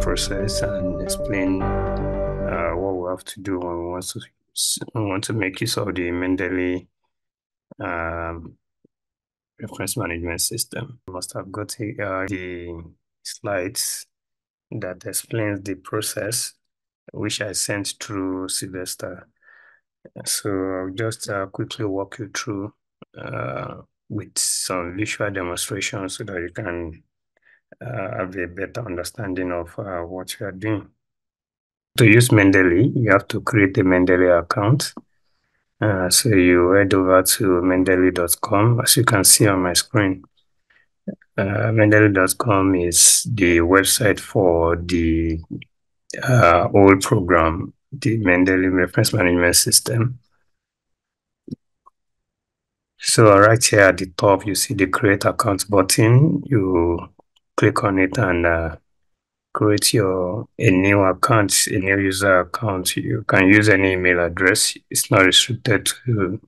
process and explain what we have to do when we want to make use of the Mendeley um, reference management system. You must have got the slides that explains the process, which I sent through Sylvester. So I'll just quickly walk you through with some visual demonstrations so that you can have a better understanding of what you are doing. To use Mendeley, you have to create a Mendeley account. So you head over to mendeley.com, as you can see on my screen. Mendeley.com is the website for the old program, the Mendeley Reference Management System. So right here at the top, you see the Create Account button. You click on it and create a new account, a new user account. You can use any email address. It's not restricted to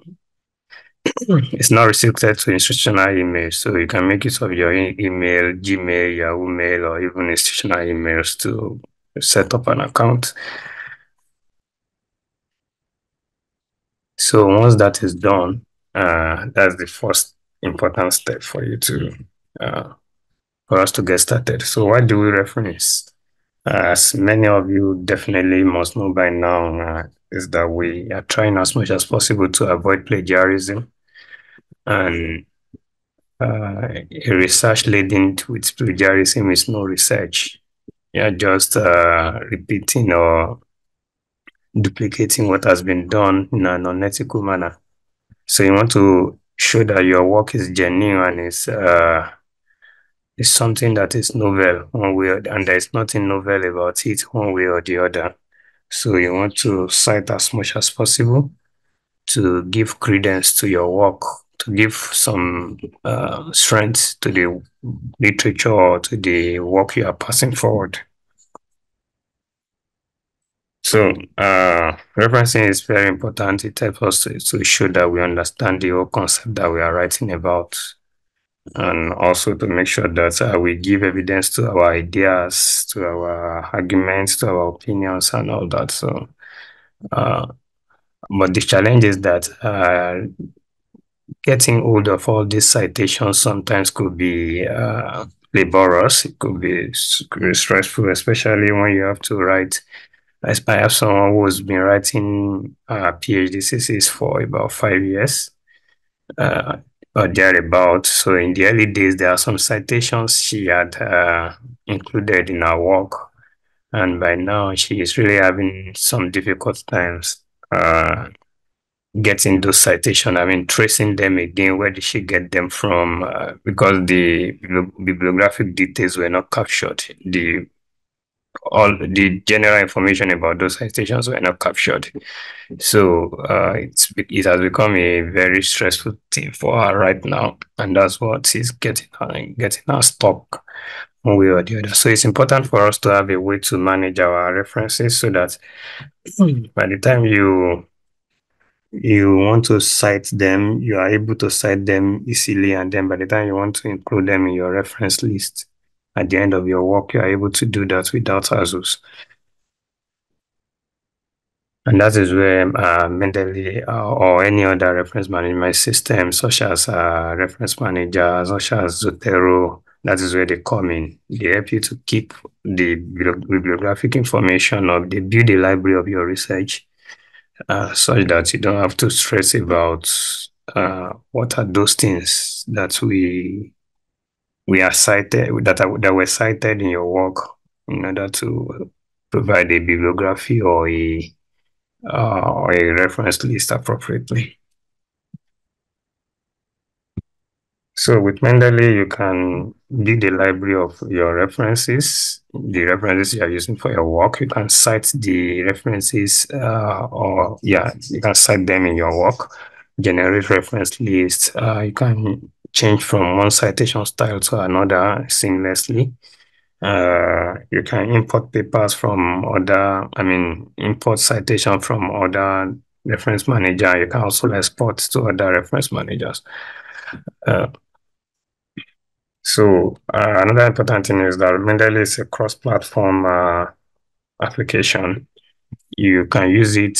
institutional email. So you can make use of your email, Gmail, Yahoo Mail, or even institutional emails to set up an account. So once that is done, that's the first important step for you to for us to get started. So why do we reference? As many of you definitely must know by now, is that we are trying as much as possible to avoid plagiarism. And a research leading with plagiarism is no research. You're just repeating or duplicating what has been done in an unethical manner. So you want to show that your work is genuine and is something that is novel one way, and there is nothing novel about it one way or the other. So you want to cite as much as possible to give credence to your work, to give some strength to the literature or to the work you are passing forward. So referencing is very important. It helps us to show that we understand the whole concept that we are writing about, and also to make sure that we give evidence to our ideas, to our arguments, to our opinions and all that. So but the challenge is that getting hold of all these citations sometimes could be laborious. It could be stressful, especially when you have to write. I have someone who's been writing PhD thesis for about 5 years or thereabout. So in the early days, there are some citations she had included in her work. And by now, she is really having some difficult times getting those citations. I mean, tracing them again. Where did she get them from? Because the bibliographic details were not captured. All the general information about those citations were not captured. So it has become a very stressful thing for her right now, and that's what is getting her stuck one way or the other. So it's important for us to have a way to manage our references so that by the time you want to cite them, you are able to cite them easily, and then by the time you want to include them in your reference list at the end of your work, you are able to do that without hassles. And that is where Mendeley or any other reference management system, such as Reference Manager, such as Zotero, that is where they come in. They help you to keep the bibliographic information of the build a library of your research, such that you don't have to stress about what are those things that we are cited that were cited in your work in order to provide a bibliography or a reference list appropriately. So with Mendeley, you can build a library of your references, the references you are using for your work. You can cite the references you can cite them in your work, generate reference lists. You can change from one citation style to another seamlessly. You can import papers from import citation from other reference manager. You can also export to other reference managers. So another important thing is that Mendeley is a cross-platform application. You can use it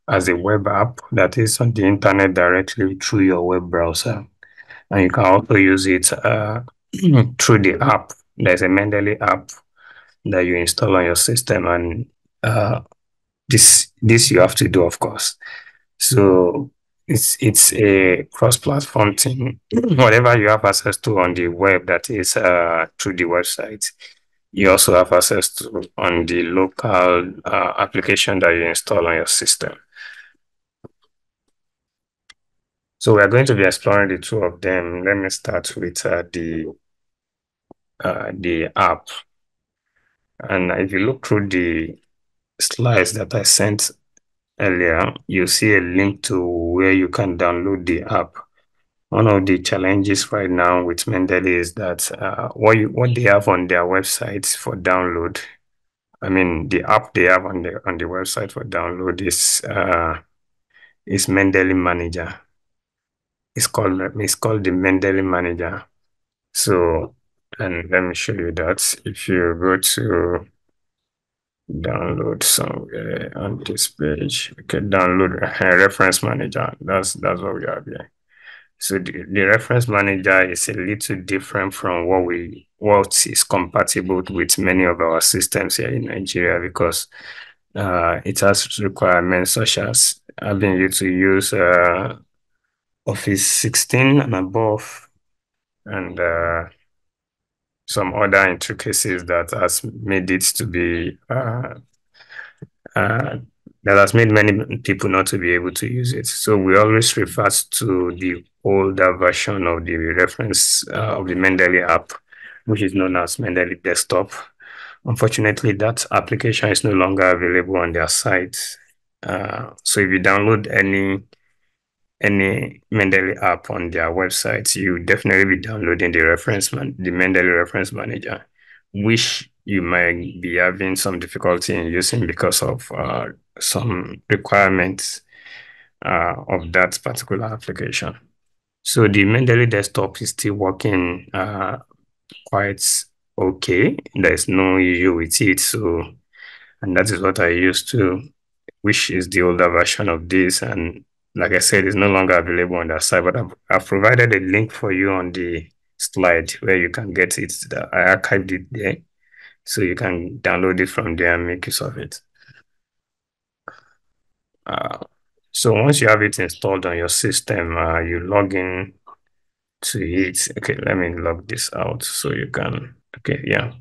as a web app that is on the internet directly through your web browser. And you can also use it through the app. There's a Mendeley app that you install on your system, and uh, this you have to do, of course. So it's a cross-platform thing. Whatever you have access to on the web, that is through the website, you also have access to on the local application that you install on your system. So we are going to be exploring the two of them. Let me start with the app. And if you look through the slides that I sent earlier, you see a link to where you can download the app. One of the challenges right now with Mendeley is that what they have on their website for download, I mean the app they have on the website for download is Mendeley Manager. It's called the Mendeley Manager. So, and let me show you that. If you go to download somewhere on this page, okay, download a reference manager. That's what we have here. So the reference manager is a little different from what is compatible with many of our systems here in Nigeria, because it has requirements such as having you to use Office 16 and above, and some other intricacies that has made it to be uh, that has made many people not to be able to use it. So we always refer to the older version of the reference of the Mendeley app, which is known as Mendeley Desktop. Unfortunately, that application is no longer available on their site. So if you download any Mendeley app on their website, you definitely be downloading the Mendeley reference manager, which you might be having some difficulty in using because of some requirements of that particular application. So the Mendeley desktop is still working quite okay. There's no issue with it. So, and that is what I used to, which is the older version of this. And like I said, it's no longer available on that site, but I've provided a link for you on the slide where you can get it. I archived it there, so you can download it from there and make use of it. Uh, so once you have it installed on your system, you log in to it. Okay, let me log this out so you can, okay, yeah.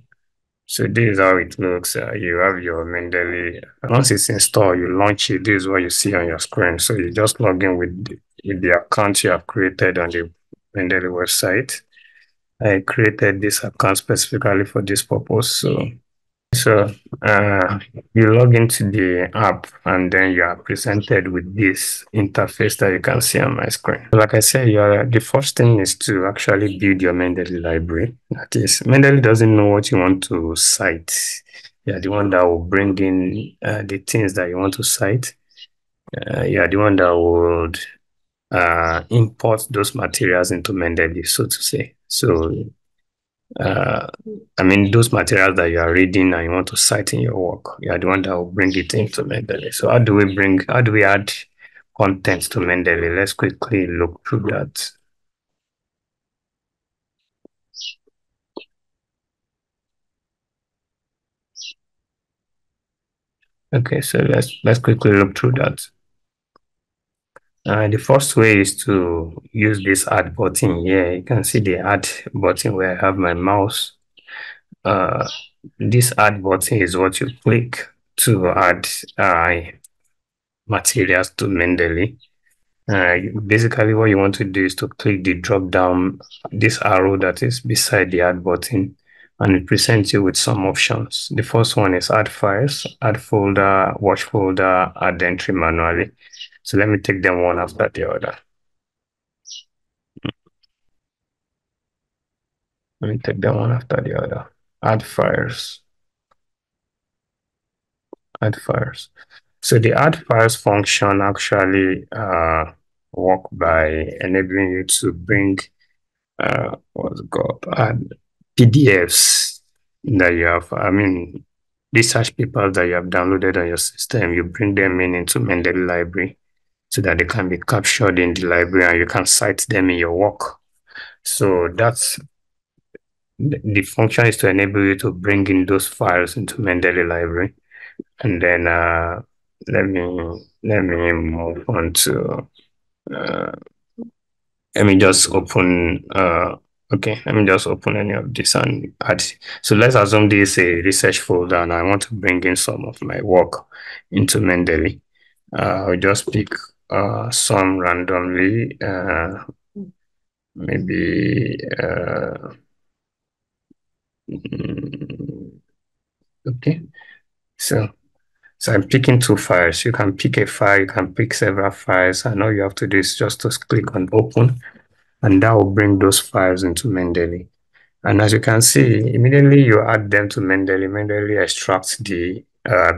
So this is how it looks. You have your Mendeley. Once it's installed, you launch it. This is what you see on your screen. So you just log in with the account you have created on the Mendeley website. I created this account specifically for this purpose. So you log into the app, and then you are presented with this interface that you can see on my screen. Like I said, the first thing is to actually build your Mendeley library. That is, Mendeley doesn't know what you want to cite. You're the one that will bring in the things that you want to cite. You're the one that would import those materials into Mendeley, so to say. So uh, I mean, those materials that you are reading and you want to cite in your work, you are the one that will bring it into Mendeley. So how do we add content to Mendeley? Let's quickly look through that. Okay, so let's quickly look through that. The first way is to use this add button here. You can see the add button where I have my mouse. Uh, this add button is what you click to add materials to Mendeley. Basically, what you want to do is to click the drop down, this arrow that is beside the add button, and it presents you with some options. The first one is add files, add folder, watch folder, add entry manually. So let me take them one after the other. Let me take them one after the other. Add files, add files. So the add files function actually work by enabling you to bring what's it called? PDFs that you have. I mean, research papers that you have downloaded on your system. You bring them in into Mendeley Library so that they can be captured in the library and you can cite them in your work. So that's the function is to enable you to bring in those files into Mendeley Library. And then let me move on to uh, let me just open okay, let me just open any of this and add. So let's assume this is a research folder and I want to bring in some of my work into Mendeley. I'll just pick some randomly, maybe mm, okay. So I'm picking two files. You can pick a file, you can pick several files, and all you have to do is just to click on open, and that will bring those files into Mendeley. And as you can see, immediately you add them to Mendeley, Mendeley extracts the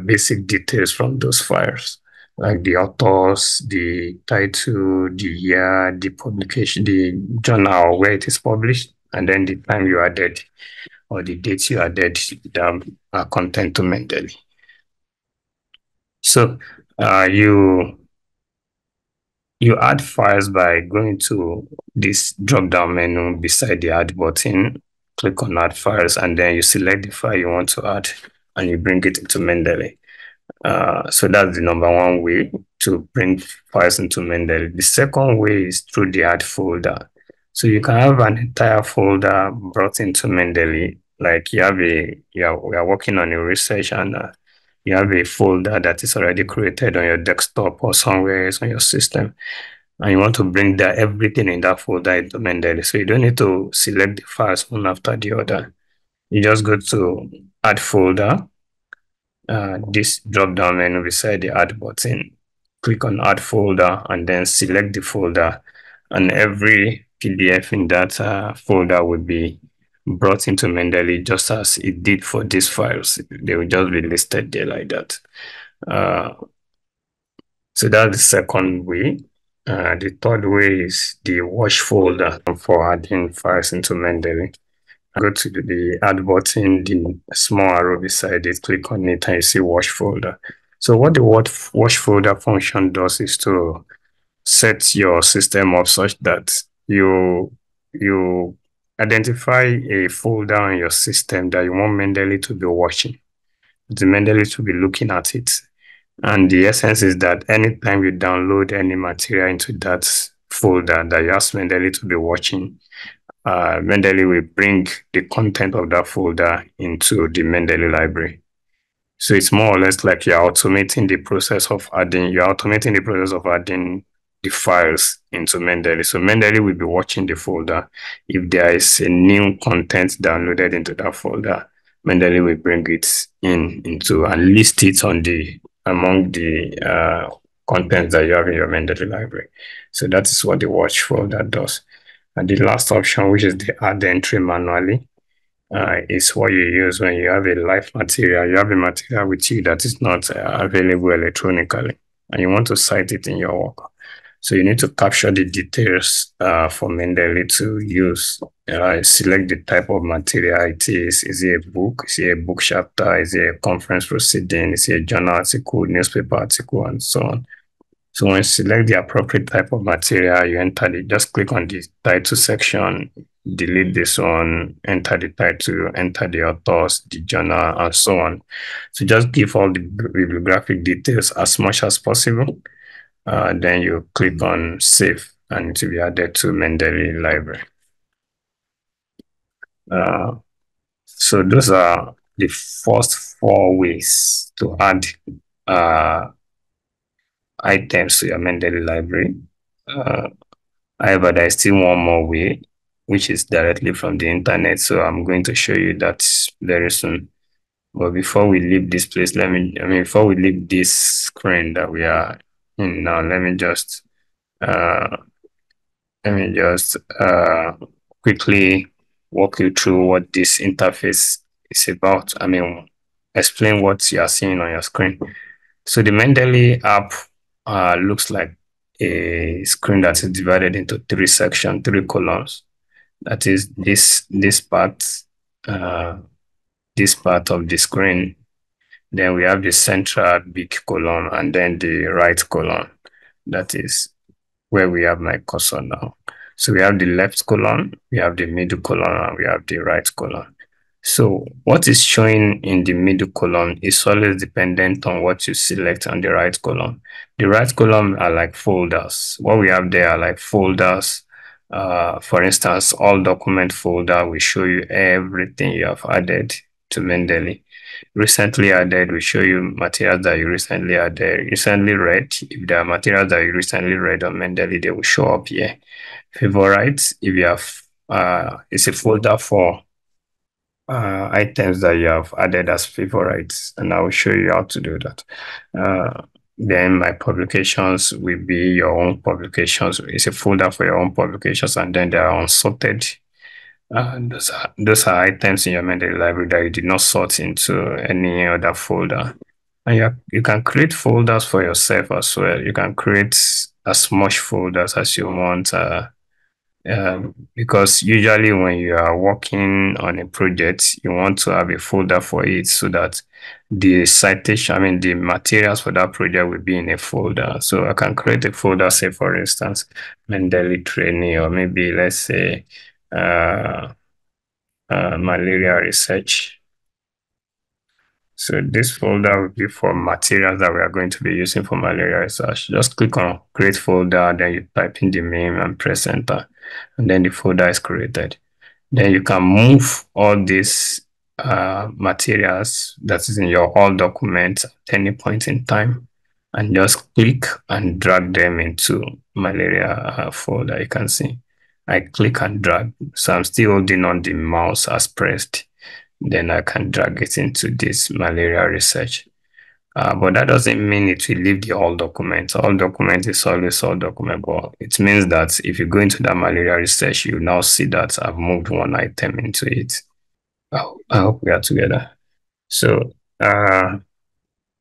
basic details from those files, like the authors, the title, the year, the publication, the journal where it is published, and then the time you added or the dates you added the content to Mendeley. So you add files by going to this drop-down menu beside the add button, click on add files, and then you select the file you want to add and you bring it into Mendeley. So that's the number one way to bring files into Mendeley. The second way is through the add folder. So you can have an entire folder brought into Mendeley. Like we are working on a research and you have a folder that is already created on your desktop or somewhere else on your system, and you want to bring that everything in that folder into Mendeley. So you don't need to select the files one after the other. You just go to add folder, this drop down menu beside the add button, click on add folder and then select the folder, and every PDF in that folder will be brought into Mendeley just as it did for these files. They will just be listed there like that. Uh, so that's the second way. The third way is the watch folder for adding files into Mendeley. Go to the add button, the small arrow beside it, click on it and you see watch folder. So what the watch folder function does is to set your system up such that you identify a folder on your system that you want Mendeley to be watching. The Mendeley to be looking at it. And the essence is that anytime you download any material into that folder that you ask Mendeley to be watching, Mendeley will bring the content of that folder into the Mendeley library. So it's more or less like you're automating the process of adding the files into Mendeley. So Mendeley will be watching the folder. If there is a new content downloaded into that folder, Mendeley will bring it into and list it on among the contents that you have in your Mendeley library. So that is what the watch folder does. And the last option, which is the add entry manually, is what you use when you have a live material. You have a material with you that is not available electronically, and you want to cite it in your work. So you need to capture the details for Mendeley to use. Select the type of material it is. Is it a book? Is it a book chapter? Is it a conference proceeding? Is it a journal article, newspaper article, and so on? So when you select the appropriate type of material, you just click on the title section, delete this one, enter the title, enter the authors, the journal, and so on. So just give all the bibliographic details as much as possible. Then you click on save and it will be added to Mendeley library. So those are the first four ways to add items to your Mendeley library. However, there is still one more way, which is directly from the internet. So I'm going to show you that very soon. But before we leave this place, before we leave this screen that we are in now, uh, let me just quickly walk you through what this interface is about. Explain what you are seeing on your screen. So the Mendeley app looks like a screen that is divided into three sections, three columns. That is uh, this part of the screen. Then we have the central big column and then the right column. That is where we have my cursor now. So we have the left column, we have the middle column, and we have the right column. So what is showing in the middle column is always dependent on what you select on the right column. The right column are like folders. What we have there are like folders. For instance, all document folder will show you everything you have added to Mendeley. Recently added will show you materials that you recently added, recently read. If there are materials that you recently read on Mendeley, they will show up here. Favorites, if you have, it's a folder for items that you have added as favorites, and I will show you how to do that. Then my publications will be your own publications. It's a folder for your own publications, and then they are unsorted. Those are items in your Mendeley library that you did not sort into any other folder. And you can create folders for yourself as well. You can create as much folders as you want. Because usually when you are working on a project, you want to have a folder for it so that the citation, I mean, the materials for that project will be in a folder. So I can create a folder, say, for instance, Mendeley training, or maybe let's say uh, malaria research. So this folder will be for materials that we are going to be using for malaria research. Just click on create folder, then you type in the name and press enter, and then the folder is created. Then you can move all these materials that is in your all documents at any point in time and just click and drag them into malaria folder. You can see I click and drag. So I'm still holding on the mouse as pressed. Then I can drag it into this malaria research. But that doesn't mean it will leave the all document. All document is always all document, but it means that if you go into that malaria research, you now see that I've moved one item into it. I hope we are together. So,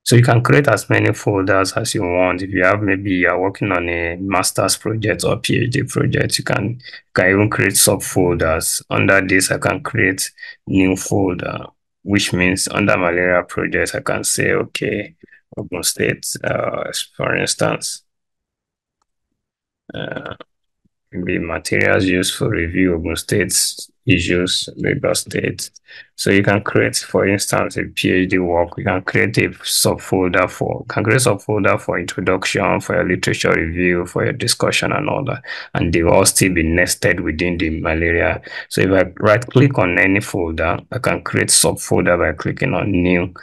so you can create as many folders as you want. If you have maybe you are working on a master's project or PhD project, you can even create subfolders. Under this, I can create new folder, which means under malaria project, I can say, okay, Ogun State, for instance, uh, the materials used for review Ogun State's issues, Lagos State. So you can create, for instance, a PhD work. You can create a subfolder for, can create a subfolder for introduction, for your literature review, for your discussion and all that. And they will all still be nested within the malaria. So if I right click on any folder, I can create subfolder by clicking on new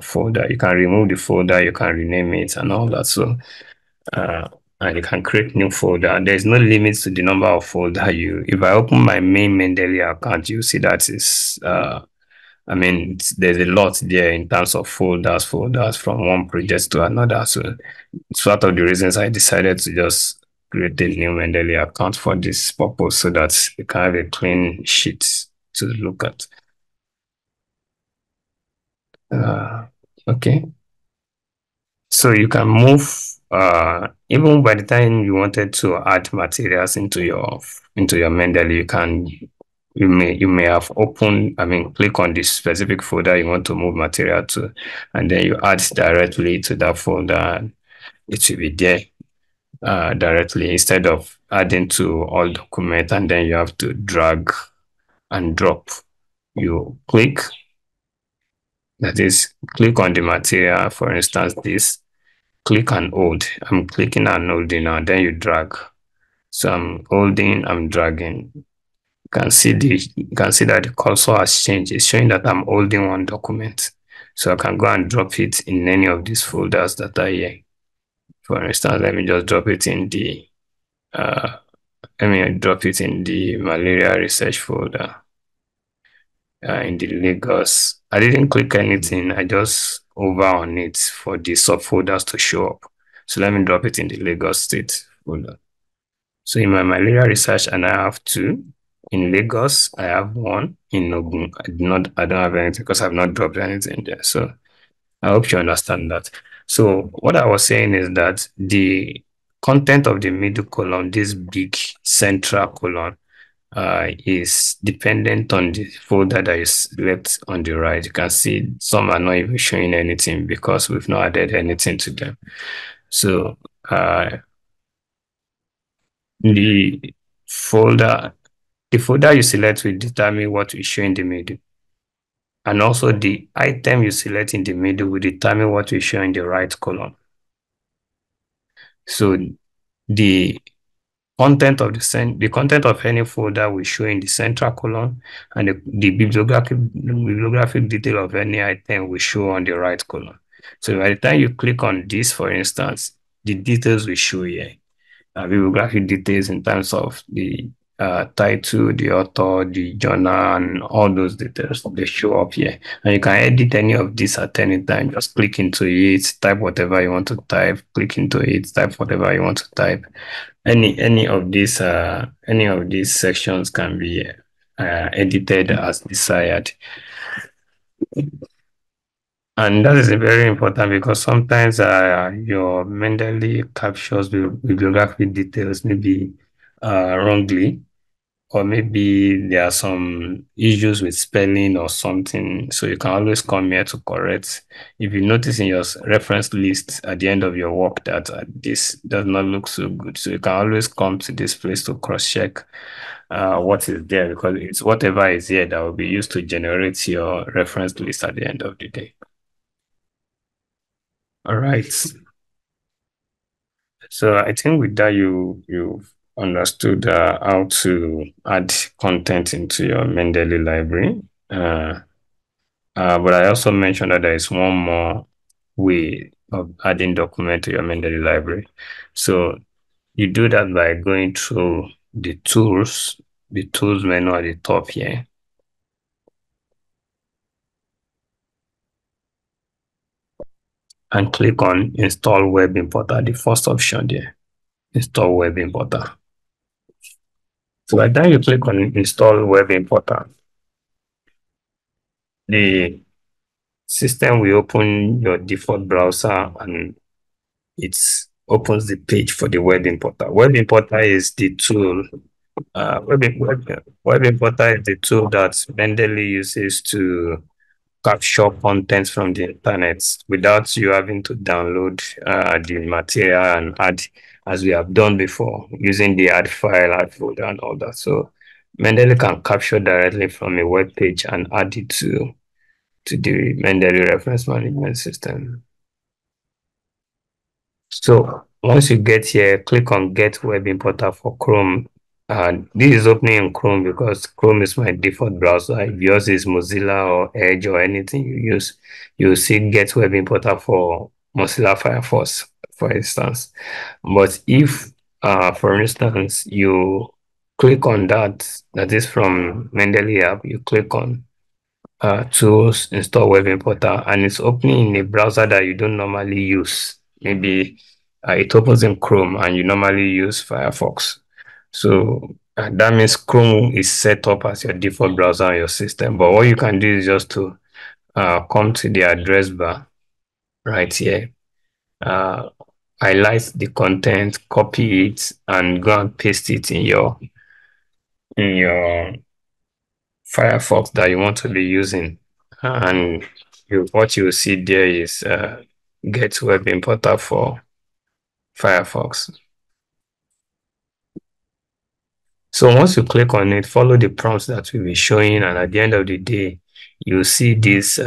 folder. You can remove the folder, you can rename it and all that. So uh, and you can create new folder. There's no limit to the number of folder if I open my main Mendeley account, you see that is, I mean, there's a lot there in terms of folders from one project to another. So it's one of the reasons I decided to just create a new Mendeley account for this purpose so that you can have a clean sheet to look at. Okay. So you can move even by the time you wanted to add materials into your Mendeley, you may have opened, I mean, click on this specific folder you want to move material to, and then you add directly to that folder, and it will be there directly instead of adding to all document and then you have to drag and drop. You click, that is, click on the material, for instance, this click and hold. I'm clicking and holding now, then you drag. So I'm holding, I'm dragging. You can see that the cursor has changed. It's showing that I'm holding one document. So I can go and drop it in any of these folders that are here. For instance, let me just drop it in the malaria research folder. In the Lagos. I didn't click anything. I just hover on it for the subfolders to show up. So let me drop it in the Lagos State folder. So in my malaria research, and I have two. In Lagos, I have one. In Ogun, I don't have anything because I've not dropped anything there. So I hope you understand that. So what I was saying is that the content of the middle column, this big central column, is dependent on the folder that is left on the right. You can see some are not even showing anything because we've not added anything to them. So the folder, the folder you select will determine what will show in the middle. And also the item you select in the middle will determine what will show in the right column. So the the content of any folder will show in the central column, and the bibliographic detail of any item will show on the right column. So by the time you click on this, for instance, the details will show here. Bibliographic details in terms of the title, the author, the journal, and all those details, they show up here. And you can edit any of these at any time. Just click into it, type whatever you want to type, click into it, type whatever you want to type. Any of these sections can be edited as desired. And that is very important because sometimes your Mendeley captures the bibliographic details maybe wrongly, or maybe there are some issues with spelling or something. So you can always come here to correct. If you notice in your reference list at the end of your work that this does not look so good, so you can always come to this place to cross-check what is there, because it's whatever is here that will be used to generate your reference list at the end of the day. All right. So I think with that, you've understood how to add content into your Mendeley library. But I also mentioned that there is one more way of adding document to your Mendeley library. So you do that by going through the tools menu at the top here. And click on Install Web Importer, the first option there. Install Web Importer. So by the time you click on Install Web Importer, the system will open your default browser and it opens the page for the web importer. Web importer is the tool. Web importer is the tool that Mendeley uses to capture content from the internet without you having to download the material and add, as we have done before, using the add file, add folder, and all that. So Mendeley can capture directly from a web page and add it to the Mendeley reference management system. So once you get here, click on Get Web Importer for Chrome. This is opening in Chrome because Chrome is my default browser. If yours is Mozilla or Edge or anything you use, you'll see Get Web Importer for Mozilla Firefox, for instance. But if, for instance, you click on that is from Mendeley app, you click on tools, install web importer, and it's opening in a browser that you don't normally use. Maybe it opens in Chrome and you normally use Firefox. So that means Chrome is set up as your default browser on your system. But what you can do is just to come to the address bar right here, highlight the content, copy it, and go and paste it in your Firefox that you want to be using. And what you will see there is Get Web Importer for Firefox. So once you click on it, follow the prompts that will be showing, and at the end of the day, you see this,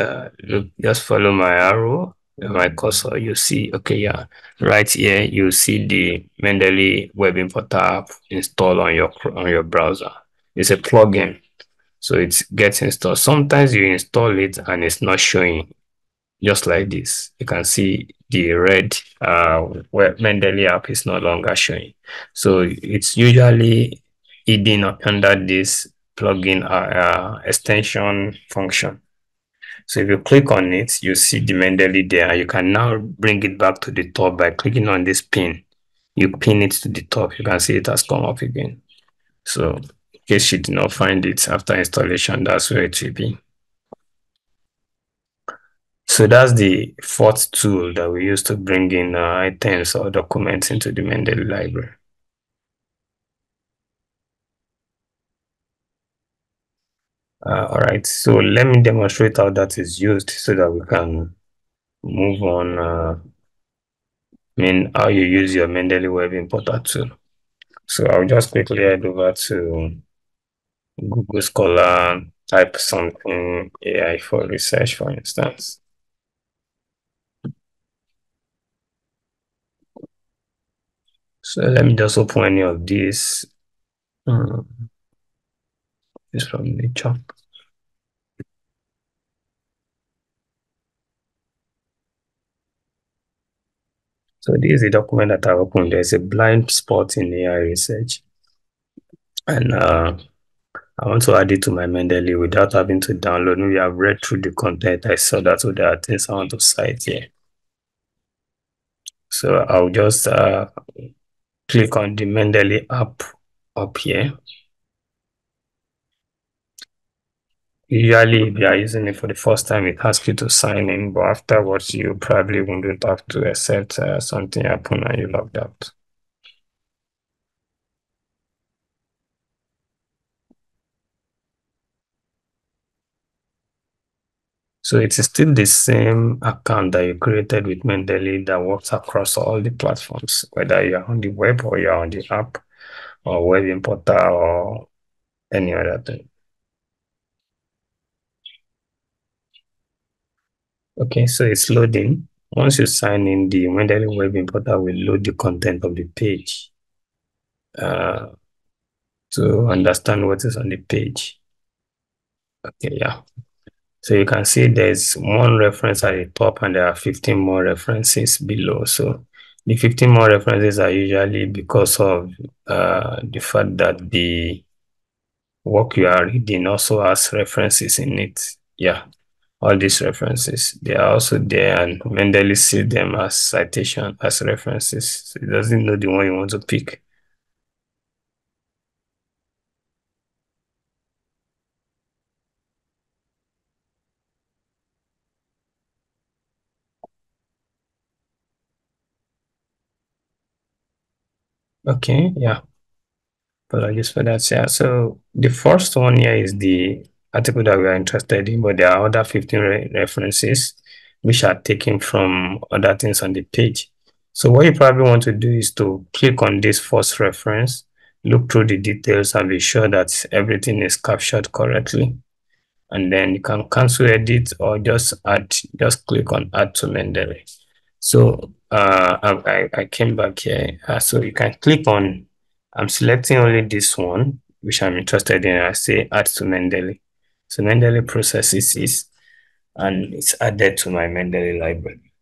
just follow my arrow, my cursor, you see, okay, yeah, right here, you see the Mendeley Web Importer app installed on your browser. It's a plugin. So it gets installed. Sometimes you install it and it's not showing, just like this. You can see the red where Mendeley app is no longer showing. So it's usually hidden under this plugin extension function. So if you click on it, you see the Mendeley there. You can now bring it back to the top by clicking on this pin. You pin it to the top. You can see it has come up again. So in case you did not find it after installation, that's where it will be. So that's the fourth tool that we use to bring in items or documents into the Mendeley library. All right, so let me demonstrate how that is used so that we can move on. How you use your Mendeley Web Importer tool. So I'll just quickly head over to Google Scholar, type something AI for research, for instance. So let me just open any of these. This from nature. So this is a document that I opened. There's a blind spot in AI research. And I want to add it to my Mendeley without having to download. Maybe I've read through the content. I saw that, so there are things I want to cite here. So I'll just click on the Mendeley app up here. Usually, if you are using it for the first time, it asks you to sign in, but afterwards, you probably wouldn't have to accept something happen and you logged out. So it is still the same account that you created with Mendeley that works across all the platforms, whether you're on the web or you're on the app or web importer or any other thing. Okay, so it's loading. Once you sign in, the Mendeley web importer will load the content of the page uh, to understand what is on the page. Okay, yeah. So you can see there's one reference at the top and there are 15 more references below. So the 15 more references are usually because of the fact that the work you are reading also has references in it. Yeah, all these references, they are also there and Mendeley sees them as citation, as references. So it doesn't know the one you want to pick. Okay, yeah. Apologies for that. Yeah. So the first one here is the article that we are interested in, but there are other 15 references which are taken from other things on the page. So what you probably want to do is to click on this first reference, look through the details and be sure that everything is captured correctly. And then you can cancel edit or just add, just click on add to Mendeley. So I came back here. So you can click on, I'm selecting only this one, which I'm interested in. I say add to Mendeley. So Mendeley processes this and it's added to my Mendeley library.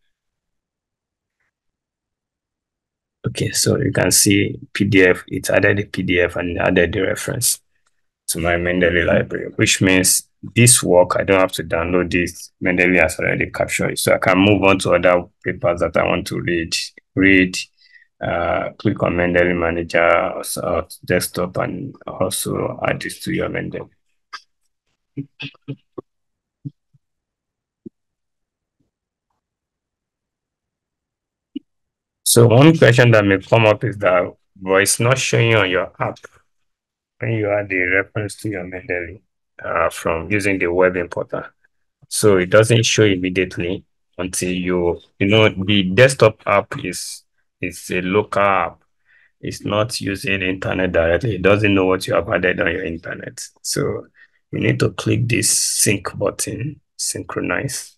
Okay, so you can see PDF, it's added the PDF and added the reference to my Mendeley library, which means this work, I don't have to download this. Mendeley has already captured it. So I can move on to other papers that I want to read, click on Mendeley Manager or desktop and also add this to your Mendeley. So one question that may come up is that, but it's not showing on your app when you add the reference to your Mendeley from using the web importer. So it doesn't show immediately until the desktop app is a local app. It's not using internet directly. It doesn't know what you have added on your internet. So you need to click this sync button, synchronize,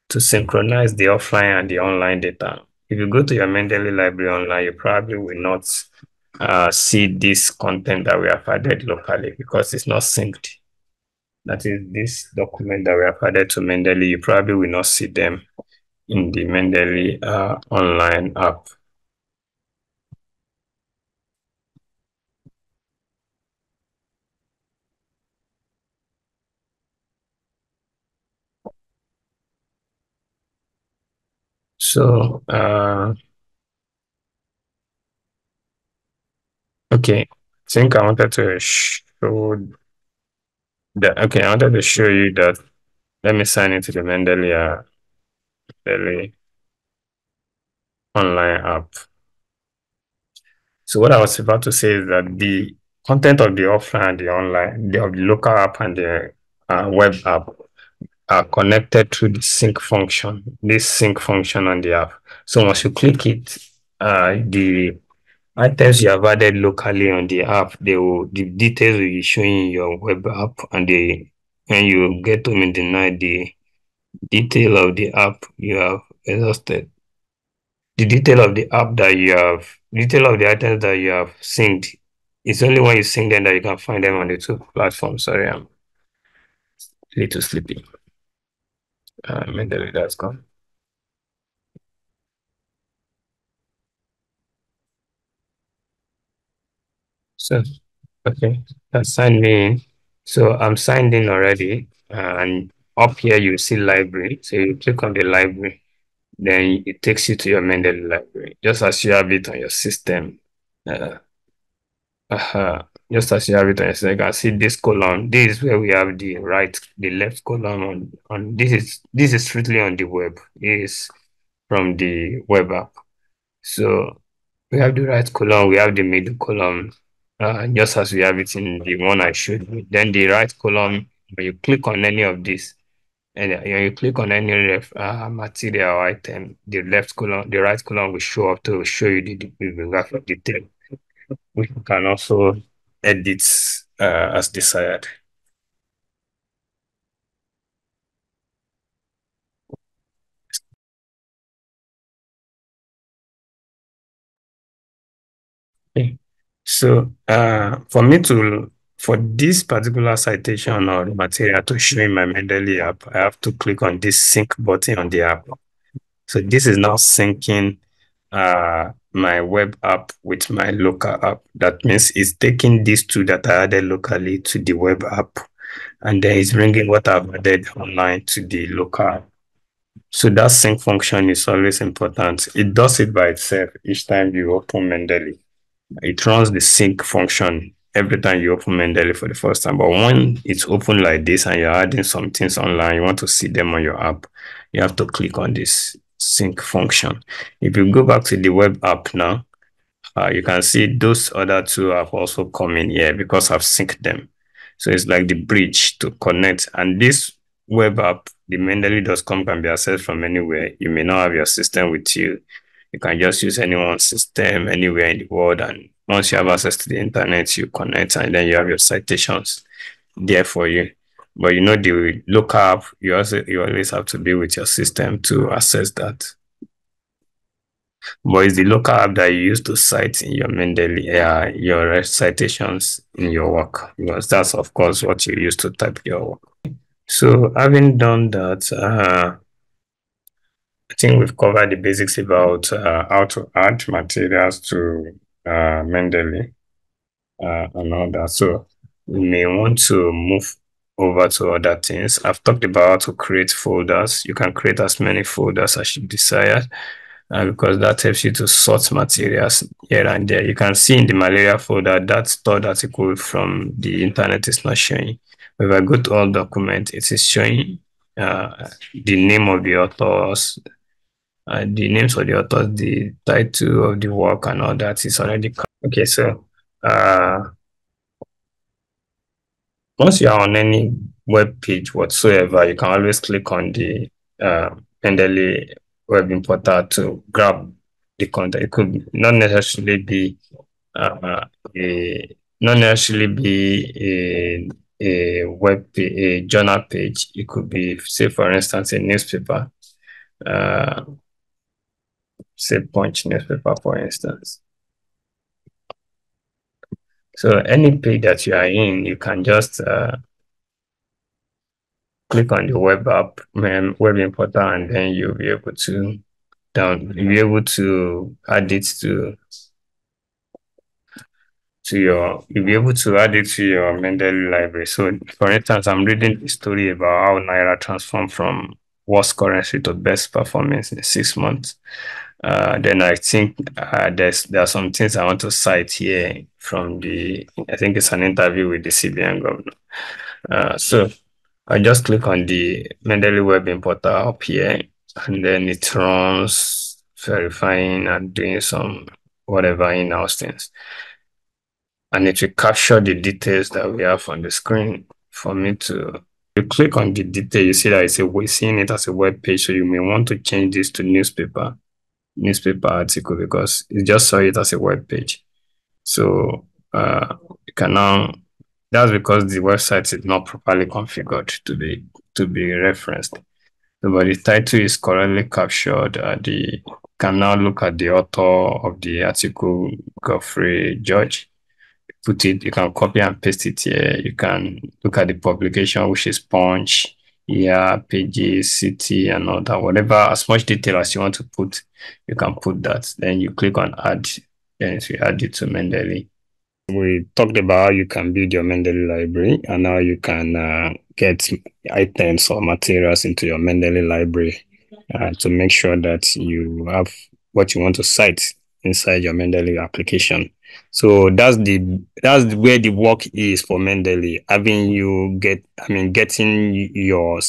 to synchronize the offline and the online data. If you go to your Mendeley library online, you probably will not see this content that we have added locally because it's not synced. That is this document that we have added to Mendeley. You probably will not see them in the Mendeley online app. So, okay, I think I wanted to show that. Okay, I wanted to show you that. Let me sign into the Mendeley online app. So what I was about to say is that the content of the offline and the online, the local app and the web app are connected through the sync function, this sync function on the app. So once you click it, the items you have added locally on the app, the details will be showing in your web app, and when you get home in the night, the detail of the app you have exhausted. The detail of the app that you have, detail of the items that you have synced. It's only when you sync them that you can find them on the two platforms. Sorry, I'm a little sleepy. Mentally, that's gone. So, okay, that's signed me in. So I'm signed in already. And up here, you see library. So you click on the library, then it takes you to your Mendeley library, just as you have it on your system. Uh, just as you have it on your system, you can see this column. This is where we have the left column on this is strictly on the web. It is from the web app. So we have the right column, we have the middle column, just as we have it in the one I showed you. Then the right column, when you click on any of this, and when you click on any material or item, the right column will show up to show you the bibliographic detail, which you can also edit as desired. Okay. So for this particular citation or material to show in my Mendeley app, I have to click on this sync button on the app. So this is now syncing my web app with my local app. That means it's taking these two that I added locally to the web app, and then it's bringing what I've added online to the local app. So that sync function is always important. It does it by itself each time you open Mendeley. It runs the sync function every time you open Mendeley for the first time. But when it's open like this and you're adding some things online, you want to see them on your app, you have to click on this sync function. If you go back to the web app now, you can see those other two have also come in here because I've synced them. So it's like the bridge to connect. And this web app, the Mendeley.com, can be accessed from anywhere. You may not have your system with you. You can just use anyone's system anywhere in the world. And once you have access to the internet, you connect and then you have your citations there for you. But you know, the local app, you always have to be with your system to access that. But it's the local app that you use to cite in your Mendeley, your citations in your work, because that's, of course, what you use to type your work. So having done that, I think we've covered the basics about how to add materials to Mendeley and all that. So we may want to move over to other things. I've talked about how to create folders. You can create as many folders as you desire, because that helps you to sort materials here and there. You can see in the malaria folder that stored article from the internet is not showing. If I go to all documents, it is showing the name of the authors, the names of the authors, the title of the work, and all that is already. Okay, so once you are on any web page whatsoever, you can always click on the Mendeley web importer to grab the content. It could not necessarily be uh, a not necessarily be a journal page. It could be, say, for instance, a newspaper, uh, say Punch newspaper, for instance. So any page that you are in, you can just click on the web app, web importer, and then you'll be able to add it you'll be able to add it to your Mendeley library. So for instance, I'm reading the story about how Naira transformed from worst currency to best performance in 6 months. Then I think there are some things I want to cite here from I think it's an interview with the CBN governor. So I just click on the Mendeley web importer up here, and then it runs verifying and doing some whatever in-house things. And it will capture the details that we have on the screen for me to you click on the detail, you see that we're seeing it as a web page. So you may want to change this to newspaper article because you just saw it as a web page. So you can now, that's because the website is not properly configured to be referenced. So, but the title is correctly captured. The can now look at the author of the article, Godfrey George. Put it, you can copy and paste it here. You can look at the publication, which is Punch, year, pages, city, and all that. Whatever, as much detail as you want to put, you can put that. Then you click on add, then you add it to Mendeley. We talked about how you can build your Mendeley library and how you can get items or materials into your Mendeley library to make sure that you have what you want to cite inside your Mendeley application. So that's where the work is for Mendeley, having getting your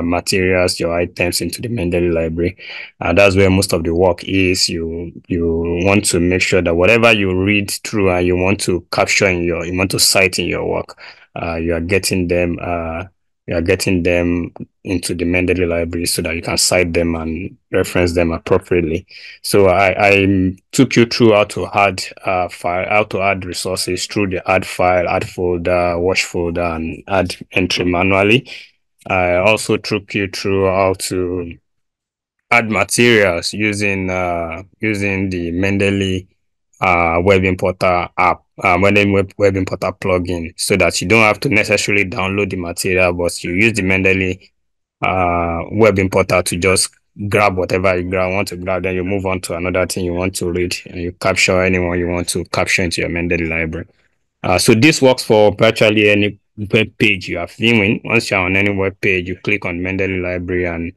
materials, your items into the Mendeley library. That's where most of the work is. You want to make sure that whatever you read through and you want to capture you want to cite in your work, you are getting them into the Mendeley library so that you can cite them and reference them appropriately. So I took you through how to add how to add resources through the add file, add folder, watch folder, and add entry manually. I also took you through how to add materials using the Mendeley web importer app, Mendeley web importer plugin, so that you don't have to necessarily download the material, but you use the Mendeley web importer to just grab whatever you want to grab, then you move on to another thing you want to read, and you capture anyone you want to capture into your Mendeley library. So this works for virtually any web page you are viewing. Once you're on any web page, you click on Mendeley library and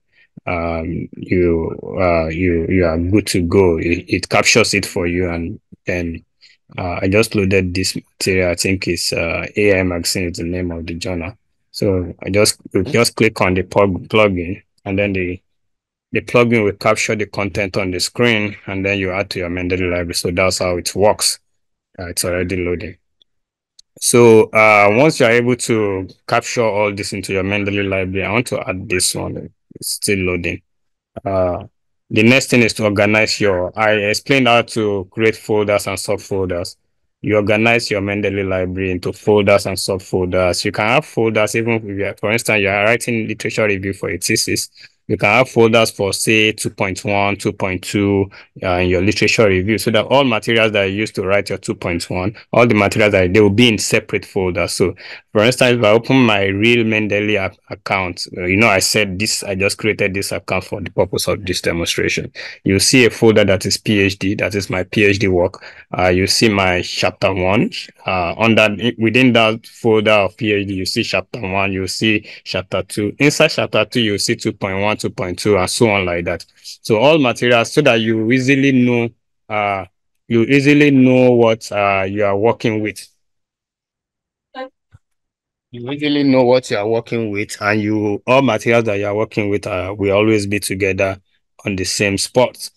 you are good to go. It captures it for you, and then I just loaded this material. I think it's AI Magazine is the name of the journal. So I just click on the plugin, and then the plugin will capture the content on the screen, and then you add to your Mendeley library. So that's how it works. It's already loading. So once you're able to capture all this into your Mendeley library, I want to add this one. It's still loading. The next thing is to organize I explained how to create folders and subfolders. You organize your Mendeley library into folders and subfolders. You can have folders even if for instance, you are writing literature review for a thesis. You can have folders for, say, 2.1, 2.2 in your literature review, so that all materials that you use to write your 2.1, all the materials they will be in separate folders. So, for instance, if I open my real Mendeley account, I said this, I just created this account for the purpose of this demonstration. You'll see a folder that is PhD, that is my PhD work. You see my chapter 1. Within that folder of PhD, you see chapter 1, you see chapter 2. Inside chapter 2, you see 2.1, 2.2, and so on like that. So all materials, so that you easily know what you are working with. You easily know what you are working with, and all materials that you are working with will always be together on the same spot.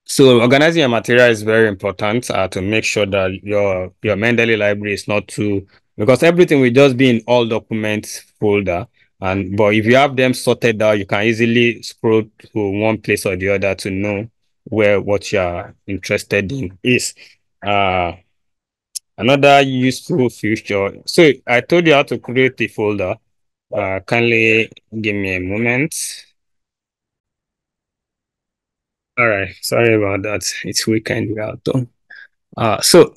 So organizing your material is very important to make sure that your Mendeley library is not too, because everything will just be in all documents folder. But if you have them sorted out, you can easily scroll to one place or the other to know what you are interested in is. Another useful feature. So I told you how to create the folder. Kindly give me a moment. All right, sorry about that. It's weekend, we are done. So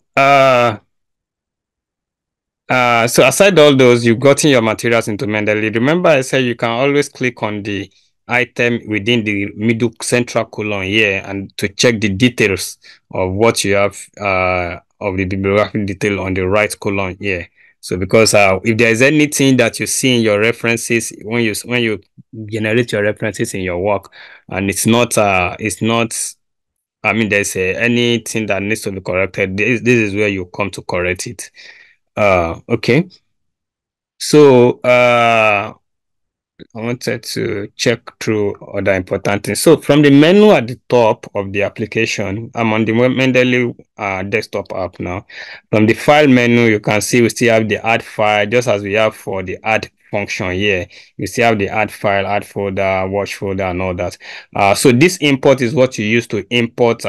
aside all those, you've gotten your materials into Mendeley. Remember, I said you can always click on the item within the middle central column here and to check the details of what you have of the bibliographic detail on the right column here. So because if there is anything that you see in your references when you generate your references in your work, and there's anything that needs to be corrected, this is where you come to correct it. Okay. So I wanted to check through other important things. So from the menu at the top of the application, I'm on the Mendeley desktop app now. From the file menu, you can see we still have the add file, just as we have for the add function here. You see how the add file, add folder, watch folder, and all that. So this import is what you use to import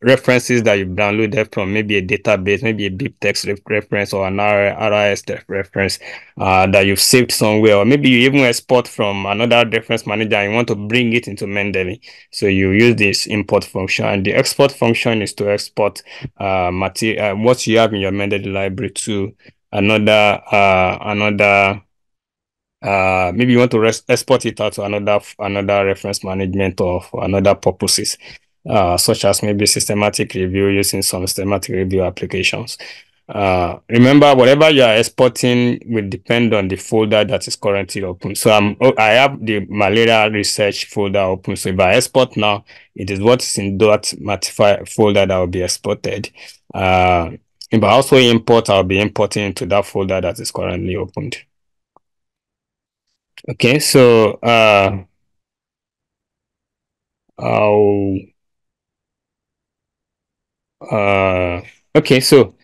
references that you've downloaded from maybe a database, maybe a BibTeX reference or an RIS reference that you've saved somewhere, or maybe you even export from another reference manager and you want to bring it into Mendeley. So you use this import function, and the export function is to export material what you have in your Mendeley library to another maybe you want to export it out to another reference management or for another purposes, such as maybe systematic review using some systematic review applications. Remember, whatever you are exporting will depend on the folder that is currently open. So I have the malaria research folder open. So if I export now, it is what is in .matify folder that will be exported. If I also import, I'll be importing into that folder that is currently opened. Okay, so I'll okay, so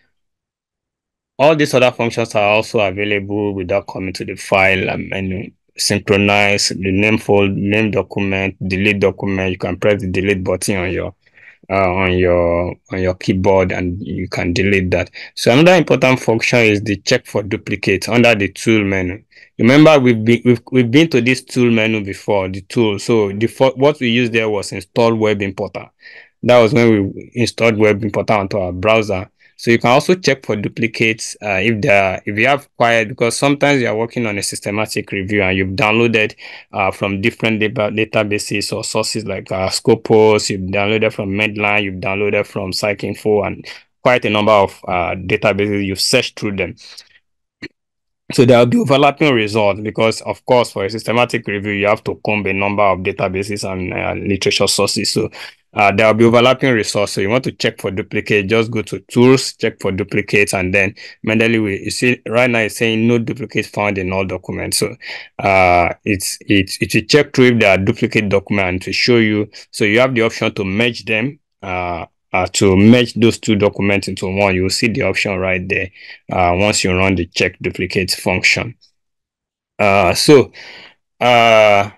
all these other functions are also available without coming to the file menu. Synchronize the name document, delete document. You can press the delete button on your keyboard and you can delete that. So another important function is the check for duplicate under the tool menu. Remember, we've been to this tool menu before, the tool. So what we used there was install web importer. That was when we installed web importer onto our browser. So you can also check for duplicates if you have quiet, because sometimes you are working on a systematic review and you've downloaded from different databases or sources like Scopus, you've downloaded from Medline, you've downloaded from PsycInfo, and quite a number of databases. You've searched through them. So there will be overlapping results because, of course, for a systematic review, you have to comb a number of databases and literature sources. So there will be overlapping results. So you want to check for duplicate, just go to tools, check for duplicates, and then Mendeley will, you see right now it's saying no duplicate found in all documents. So it will check through if there are duplicate documents to show you. So you have the option to merge them. To merge those two documents into one, you will see the option right there once you run the check duplicate function. So I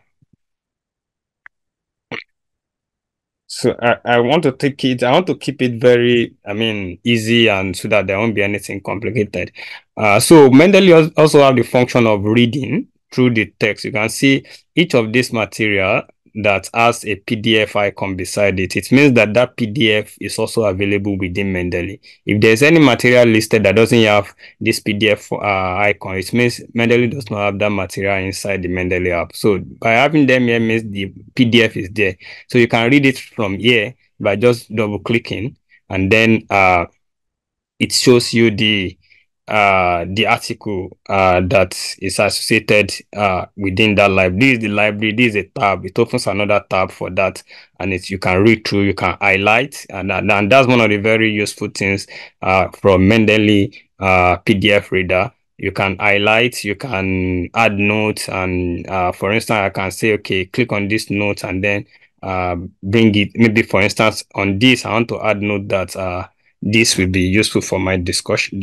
want to I want to keep it very, easy, and so that there won't be anything complicated. So Mendeley also have the function of reading through the text. You can see each of this material that has a PDF icon beside it. It means that that PDF is also available within Mendeley. If there's any material listed that doesn't have this PDF icon, it means Mendeley does not have that material inside the Mendeley app. So by having them here means the PDF is there. So you can read it from here by just double clicking, and then it shows you the article that is associated within that library. This is the library, this is a tab. It opens another tab for that, and you can read through, you can highlight, and that's one of the very useful things from Mendeley PDF reader. You can highlight, you can add notes, and for instance, I can say, okay, click on this note and then bring it. Maybe for instance, on this, I want to add note that this will be useful for my discussion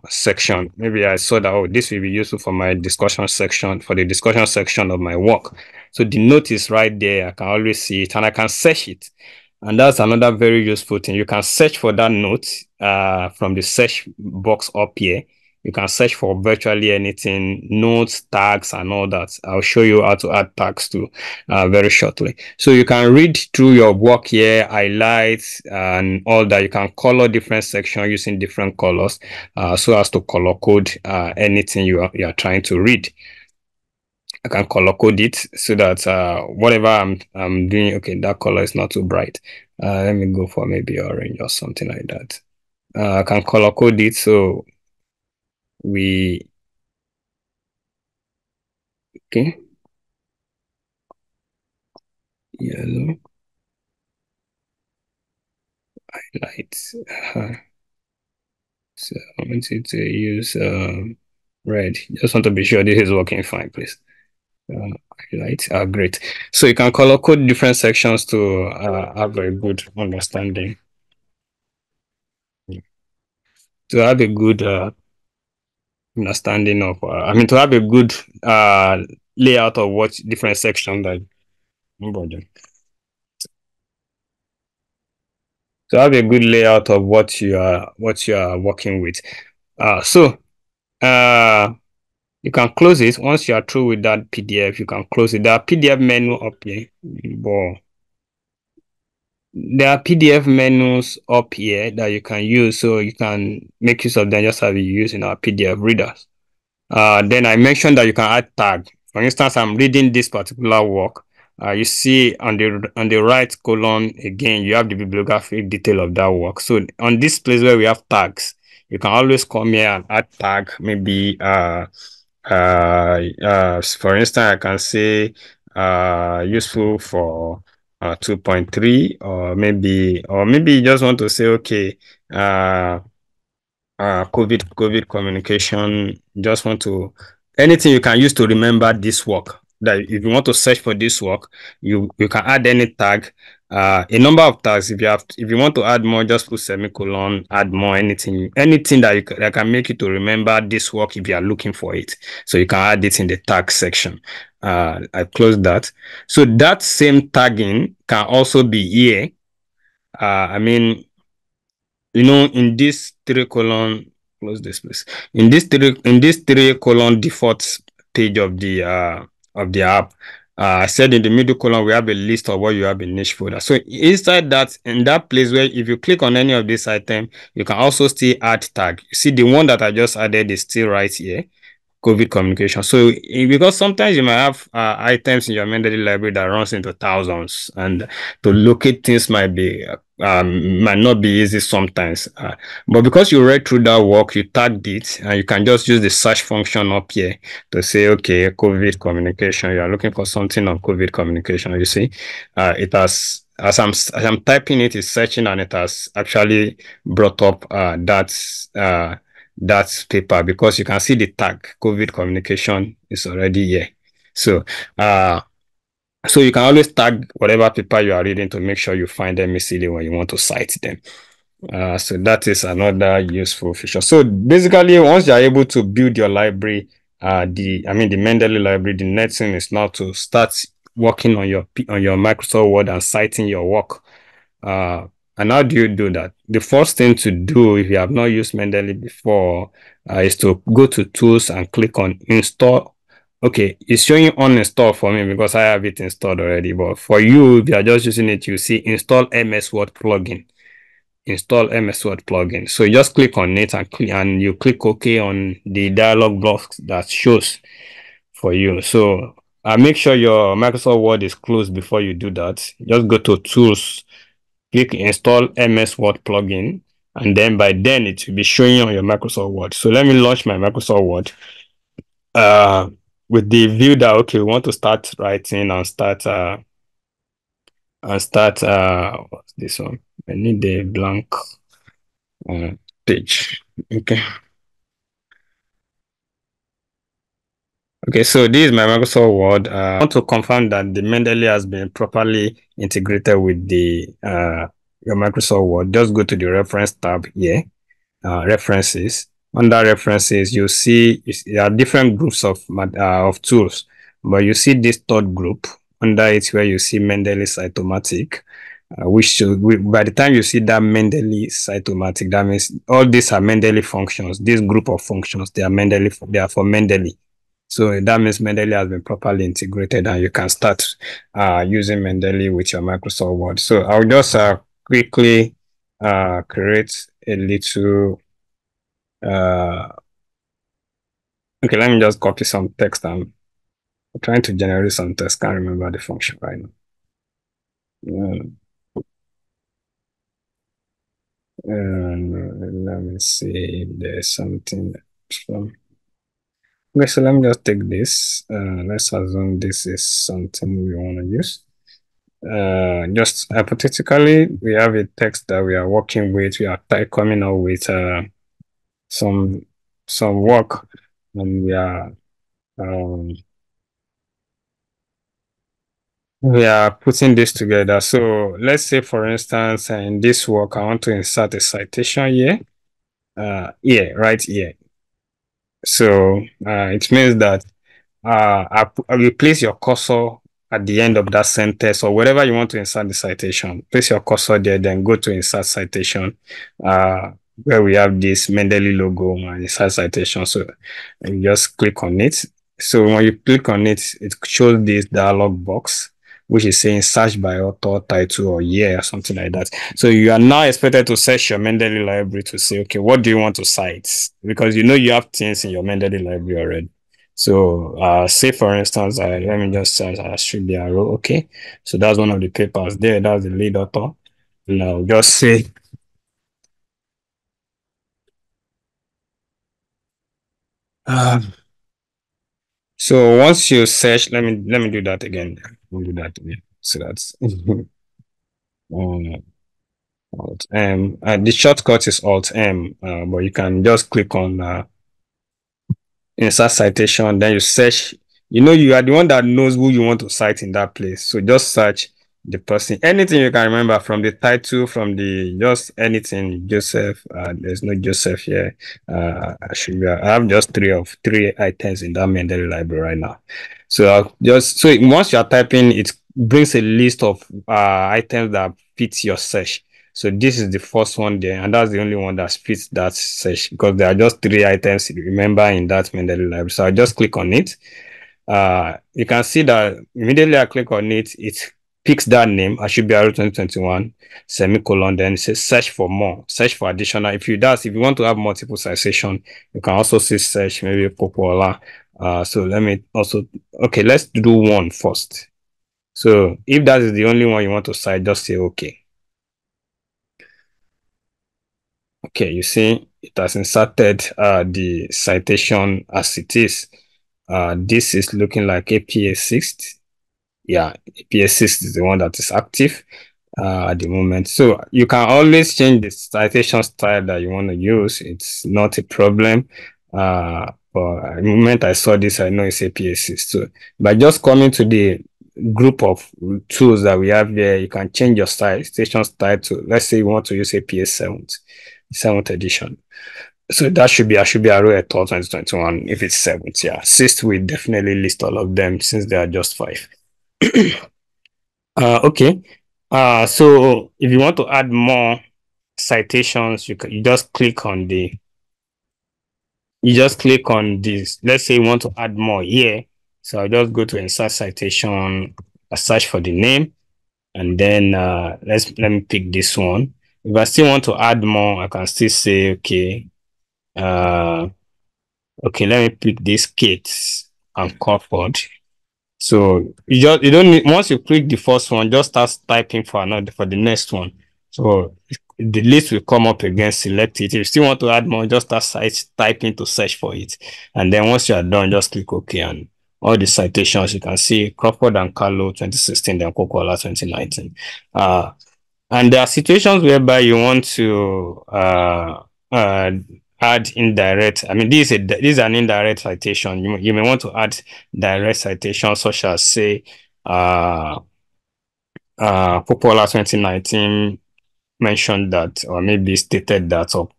section. Maybe I saw that, oh, this will be useful for my discussion section, for the discussion section of my work. So the note is right there. I can always see it and I can search it. And that's another very useful thing. You can search for that note from the search box up here. You can search for virtually anything, notes, tags, and all that. I'll show you how to add tags too very shortly. So you can read through your work here, highlight, and all that. You can color different sections using different colors so as to color code anything you are trying to read. I can color code it so that whatever I'm doing, okay, that color is not too bright. Let me go for maybe orange or something like that. I can color code it so okay, yellow, light. So I wanted to use red. Just want to be sure this is working fine, please. Highlight. Great. So you can color code different sections to have a good understanding. To have a good understanding of, I mean, to have a good layout of what different sections that, to have a good layout of what you are working with. So uh, you can close it once you are through with that PDF. You can close it. There are PDF menu up here, but there are PDF menus up here that you can use, so you can make use of them just as we use in our PDF readers. Then I mentioned that you can add tag. For instance, I'm reading this particular work. You see on the right column again, you have the bibliographic detail of that work. So on this place where we have tags, you can always come here and add tag. Maybe for instance, I can say useful for 2.3, or maybe you just want to say okay, COVID communication. Just want to anything you can use to remember this work. That if you want to search for this work, you can add any tag, a number of tags. If you want to add more, just put semicolon, add more, anything that can make you to remember this work if you are looking for it. So you can add it in the tag section. I closed that. So that same tagging can also be here. I mean, in this three colon, close this please. In this three colon default page of the app, I said in the middle column we have a list of what you have in niche folder. So inside that, in that place where if you click on any of this item, you can also still add tag. You see the one that I just added is still right here. COVID communication. So because sometimes you might have items in your Mendeley library that runs into thousands, and to locate things might not be easy sometimes. But because you read through that work, you tagged it, and you can just use the search function up here to say, okay, COVID communication. You are looking for something on COVID communication. You see, it has. As I'm typing it, it's searching, and it has actually brought up that paper, because you can see the tag COVID communication is already here. So so you can always tag whatever paper you are reading to make sure you find them easily when you want to cite them. So that is another useful feature. So basically, once you are able to build your library, the Mendeley library, the next thing is now to start working on your Microsoft Word and citing your work. And how do you do that? The first thing to do, if you have not used Mendeley before, is to go to Tools and click on Install. Okay, it's showing uninstall for me because I have it installed already. But for you, if you are just using it, you see Install MS Word plugin. Install MS Word plugin. So you just click on it and you click OK on the dialog box that shows for you. So make sure your Microsoft Word is closed before you do that. Just go to Tools, click install MS Word plugin, and then by then it will be showing on your Microsoft Word. So let me launch my Microsoft Word with the view that okay, we want to start writing and start what's this one? I need a blank page. Okay. Okay, so this is my Microsoft Word. I want to confirm that the Mendeley has been properly integrated with the your Microsoft Word. Just go to the reference tab here. References. Under references, you see there are different groups of tools, but you see this third group under it where you see Mendeley Cytomatic, by the time you see that Mendeley Cytomatic, that means all these are Mendeley functions. This group of functions, they are for Mendeley. So that means Mendeley has been properly integrated, and you can start using Mendeley with your Microsoft Word. So I'll just quickly create a little okay, let me just copy some text. I'm trying to generate some text. Can't remember the function right now. Let me see if there's something from. Okay, so let me just take this. Let's assume this is something we want to use. Just hypothetically, we have a text that we are working with. We are coming up with some work, and we are putting this together. So let's say, for instance, in this work, I want to insert a citation here. Here, right here. So it means that I will place your cursor at the end of that sentence or wherever you want to insert the citation. Place your cursor there, then go to insert citation, uh, where we have this Mendeley logo and insert citation. So you just click on it. So when you click on it, it shows this dialog box, which is saying search by author, title, or year, or something like that. So you are now expected to search your Mendeley library to say, okay, what do you want to cite? Because you know you have things in your Mendeley library already. So, say for instance, let me just say I should be a row. Okay, so that's one of the papers there. That's the lead author. Now, just say. Uh, so once you search, let me do that again. Let me do that again. So that's um, Alt M. The shortcut is Alt M, but you can just click on insert citation, then you search. You know, you are the one that knows who you want to cite in that place. So just search the person. Anything you can remember from the title, from the just anything. Joseph. There's no Joseph here. I have just three items in that Mendeley library right now. So I'll just so once you are typing, it brings a list of items that fit your search. So this is the first one there, and that's the only one that fits that search because there are just three items you remember in that Mendeley library. So I just click on it. You can see that immediately I click on it, it picks that name. I should be 2021 semicolon. Then it says search for more, search for additional. If you want to have multiple citation, you can also see search maybe Popoola. So let me also okay. Let's do one first. So if that is the only one you want to cite, just say okay. Okay, you see, it has inserted the citation as it is. This is looking like APA 6. Yeah, APA 6 is the one that is active at the moment. So you can always change the citation style that you want to use. It's not a problem. But the moment I saw this, I know it's APA 6. So by just coming to the group of tools that we have here, you can change your citation style to, let's say you want to use APA 7th edition. So that should be I should be a row at 2021 if it's 7th. Yeah. 6th we definitely list all of them since they are just 5. Okay. So if you want to add more citations, you just click on this. Let's say you want to add more here. So I'll just go to insert citation, search for the name, and then let me pick this one. If I still want to add more, I can still say okay. Okay, let me pick this Kate and Crawford. So you don't need, once you click the first one, just start typing for the next one. So the list will come up again, select it. If you still want to add more, just start typing to search for it. And then once you are done, just click OK. And all the citations you can see Crawford and Carlo 2016, then Coca-Cola 2019. And there are situations whereby you want to add indirect. I mean, this is an indirect citation. You may want to add direct citation, such as say Popoola 2019 mentioned that, or maybe stated that, or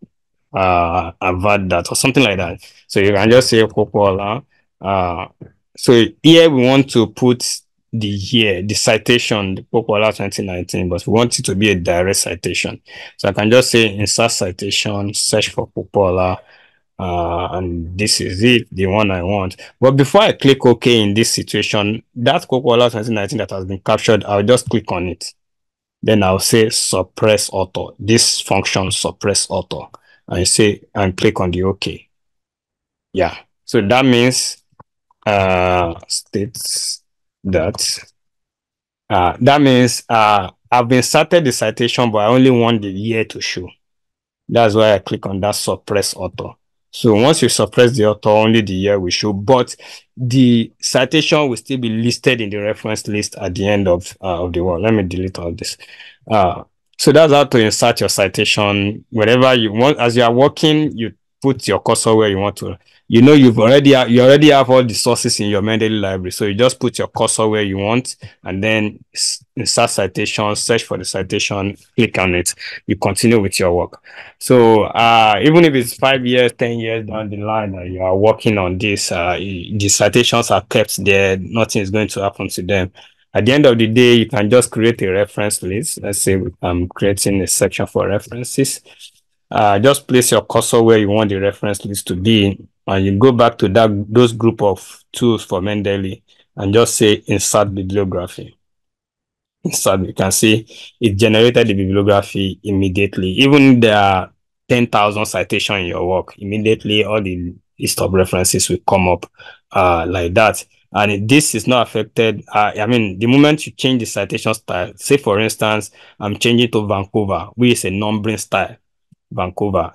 avert that, or something like that. So you can just say Popoola. So here we want to put the citation, the Popoola 2019, but we want it to be a direct citation. So I can just say insert citation, search for Popoola, and this is it, the one I want. But before I click OK in this situation, that Popoola 2019 that has been captured, I'll just click on it. Then I'll say suppress author. This function suppress author. And say and click on the OK. Yeah. So that means states that means I've inserted the citation, but I only want the year to show. That's why I click on that suppress author. So once you suppress the author, only the year will show, but the citation will still be listed in the reference list at the end of the one. Let me delete all this. So that's how to insert your citation wherever you want. As you are working, you put your cursor where you want to you know you already have all the sources in your Mendeley library. So you just put your cursor where you want, and then insert citation, search for the citation, click on it. You continue with your work. So even if it's 5 years, 10 years down the line that you are working on this, the citations are kept there. Nothing is going to happen to them. At the end of the day, you can just create a reference list. Let's say I'm creating a section for references. Just place your cursor where you want the reference list to be, and you go back to those group of tools for Mendeley and just say insert bibliography. Insert, you can see it generated the bibliography immediately. Even there are 10,000 citations in your work, immediately all the list of references will come up like that. And this is not affected. I mean, the moment you change the citation style, say for instance, I'm changing to Vancouver, which is a numbering style, Vancouver.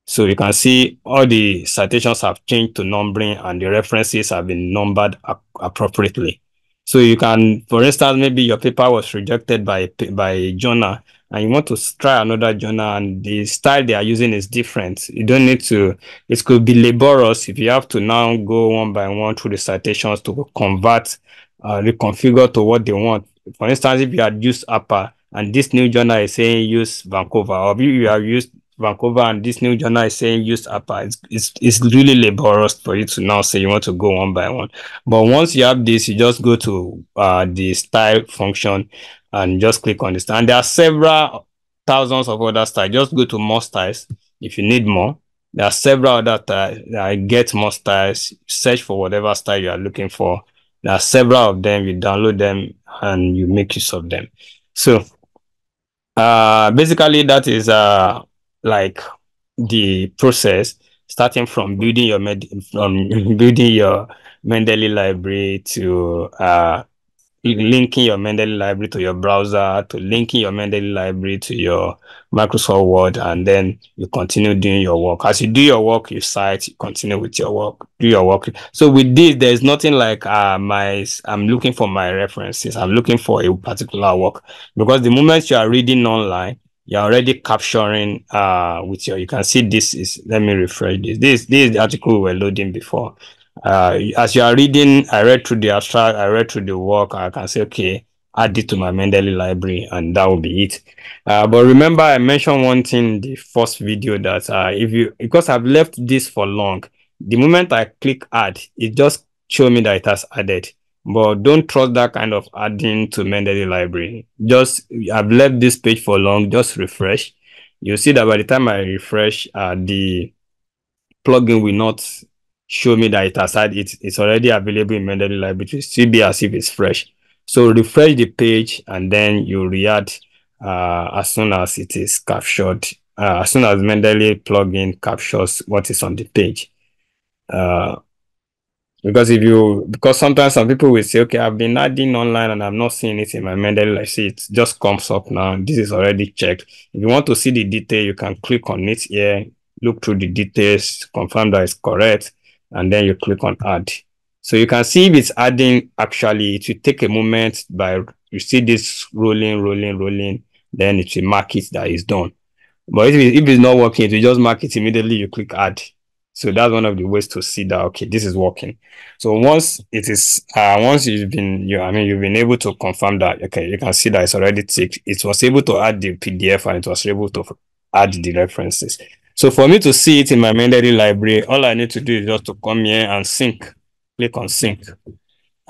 So you can see all the citations have changed to numbering and the references have been numbered appropriately. So you can, for instance, maybe your paper was rejected by a journal and you want to try another journal and the style they are using is different. You don't need to, it could be laborious if you have to now go one by one through the citations to convert, reconfigure to what they want. For instance, if you had used upper and this new journal is saying use Vancouver, or if you have used Vancouver and this new journal is saying use upper, it's really laborious for you to now say you want to go one by one. But once you have this, you just go to the style function and just click on this. And there are several thousands of other styles. Just go to more styles if you need more. There are several other styles. Get more styles, search for whatever style you are looking for. There are several of them. You download them and you make use of them. So basically that is like the process, starting from building your building your Mendeley library to linking your Mendeley library to your browser, to linking your Mendeley library to your Microsoft Word, and then you continue doing your work. As you do your work, you cite, you continue with your work, do your work. So with this, there's nothing like I'm looking for my references. I'm looking for a particular work, because the moment you are reading online, you're already capturing with your, you can see this is, let me refresh this. This is the article we were loading before. As you are reading, I read through the abstract, I read through the work, I can say, okay, add it to my Mendeley library, and that will be it. But remember, I mentioned one thing in the first video that because I've left this for long, the moment I click add, it just show me that it has added. But don't trust that kind of adding to Mendeley library. I've left this page for long, just refresh. You'll see that by the time I refresh, the plugin will not show me that it has had it's already available in Mendeley library. It will still be as if it's fresh. So refresh the page and then you re-add as soon as it is captured, as soon as Mendeley plugin captures what is on the page. Because sometimes some people will say, okay, I've been adding online and I'm not seeing it in my Mendeley. I see it just comes up now. This is already checked. If you want to see the detail, you can click on it here, look through the details, confirm that it's correct, and then you click on add. So you can see if it's adding. Actually, it will take a moment, by you see this rolling, then it will mark it that it's done. But if it's not working, it will just mark it immediately. You click add. So that's one of the ways to see that, okay, this is working. So once it is, once you've been able to confirm that, okay, you can see that it's already ticked. It was able to add the PDF and it was able to add the references. So for me to see it in my Mendeley library, all I need to do is just to come here and sync, click on sync,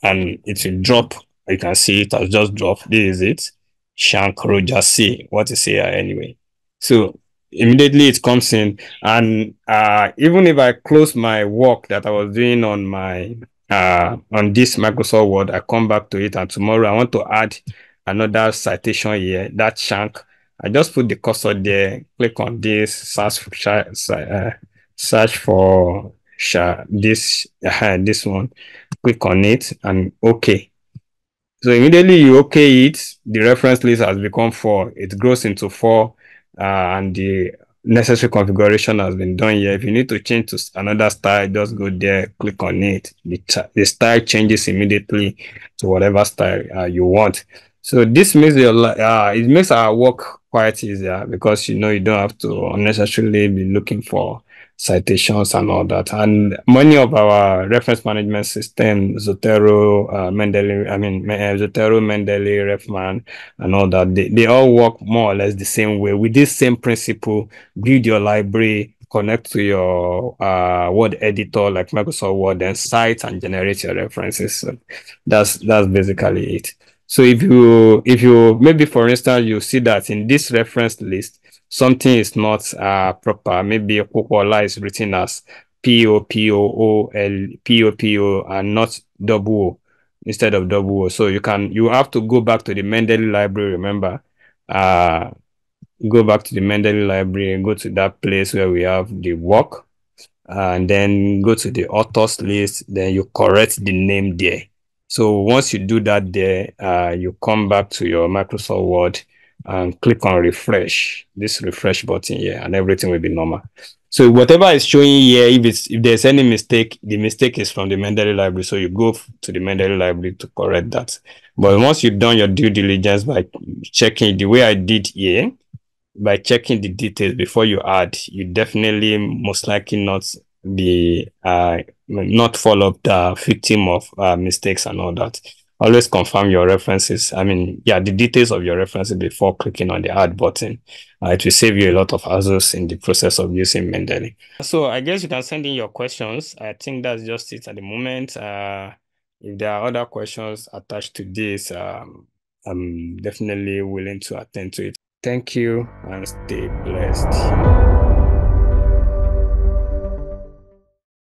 and it will drop. You can see it has just dropped. This is it. Shank Roger C. What is here anyway? So immediately it comes in, and even if I close my work that I was doing on my on this Microsoft Word, I come back to it, and tomorrow I want to add another citation here, that shank. I just put the cursor there, click on this, search for this one, click on it, and okay. So immediately you okay it, the reference list has become 4. It grows into 4, and the necessary configuration has been done here. If you need to change to another style, just go there, click on it. The style changes immediately to whatever style you want. So this makes it makes our work quite easier, because you don't have to unnecessarily be looking for citations and all that. And many of our reference management systems, Zotero, Mendeley, Zotero, Mendeley, Refman, and all that, they all work more or less the same way with this same principle. Build your library, connect to your Word editor like Microsoft Word, and cite and generate your references. So that's basically it. So if you maybe for instance you see that in this reference list something is not proper, maybe Popoola is written as Popol and not double O instead of double O. So you have to go back to the Mendeley library, remember. Uh Go back to the Mendeley library and go to that place where we have the work, and then go to the authors list, then you correct the name there. So once you do that there, you come back to your Microsoft Word and click on refresh, this refresh button here, and everything will be normal. So whatever is showing here, if there's any mistake, the mistake is from the Mendeley library. So you go to the Mendeley library to correct that. But once you've done your due diligence by checking the way I did here, by checking the details before you add, you definitely most likely not fall up the victim of mistakes and all that. Always confirm your references. The details of your references before clicking on the add button. It will save you a lot of hassles in the process of using Mendeley. So I guess you can send in your questions. I think that's just it at the moment. If there are other questions attached to this, I'm definitely willing to attend to it. Thank you and stay blessed.